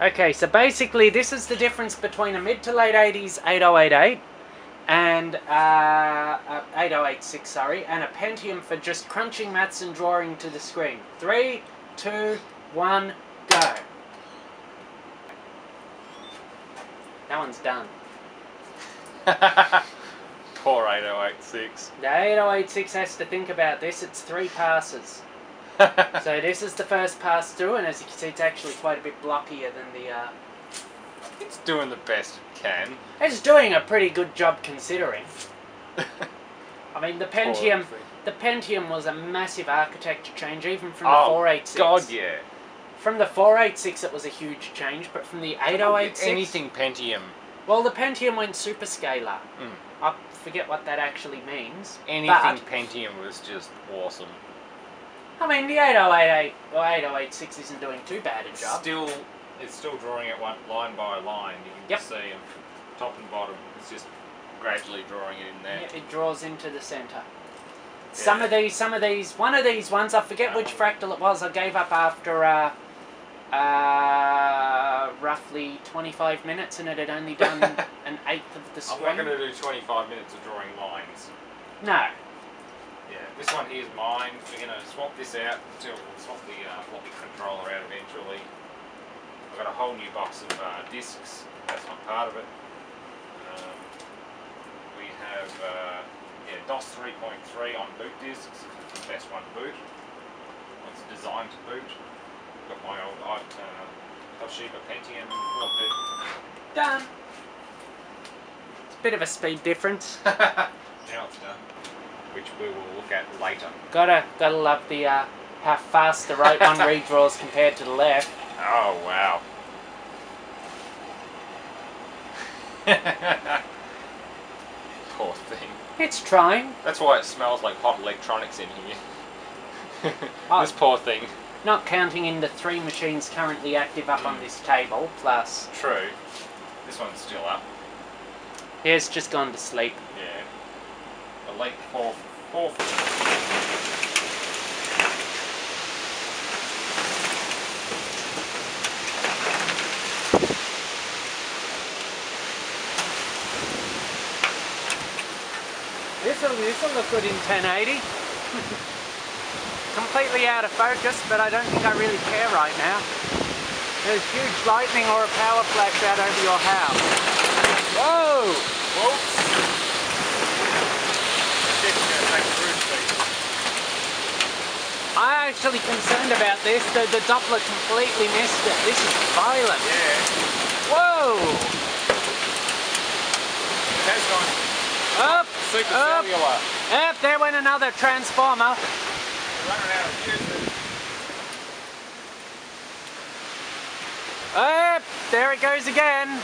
Okay, so basically this is the difference between a mid to late 80s 8088 and 8086, sorry, and a Pentium for just crunching maths and drawing to the screen. 3, 2, 1, go. That one's done. Poor 8086. The 8086 has to think about this. It's 3 passes. So this is the first pass through, and as you can see, it's actually quite a bit blockier than the... It's doing the best it can. It's doing a pretty good job considering. I mean, the Pentium was a massive architecture change, even from the 486. God, yeah. From the 486, it was a huge change, but from the 8086... Anything Pentium. Well, the Pentium went superscalar. Mm. I forget what that actually means. Anything Pentium was just awesome. I mean, the 8088 or 8086 isn't doing too bad a job. It's still drawing it line by line. You can just see them, top and bottom. It's just gradually drawing it in there. Yeah, it draws into the centre. Yeah. Some of these, one of these ones, I forget which fractal it was. I gave up after roughly 25 minutes, and it had only done an eighth of the screen. I'm not going to do 25 minutes of drawing lines. No. Yeah, this one here is mine. We're going to swap this out until we'll swap the floppy controller out eventually. I've got a whole new box of discs. That's not part of it. We have DOS 3.3 on boot discs. It's the best one to boot. It's designed to boot. Got my old Toshiba Pentium 4-bit. Done. It's a bit of a speed difference. Now it's done, which we will look at later. Gotta love the how fast the right one redraws compared to the left. Oh wow. Poor thing. It's trying. That's why it smells like hot electronics in here. This poor thing. Not counting in the 3 machines currently active up on this table, plus... True. This one's still up. Yeah, it's just gone to sleep. Yeah. A late 4th. This'll look good in 1080. Completely out of focus, but I don't think I really care right now. There's huge lightning or a power flash out over your house. Whoa! Whoops! I'm actually concerned about this. The Doppler completely missed it. This is violent. Yeah. Whoa! It has gone up, super cellular. Up, there went another transformer. Running out of fuses. There it goes again.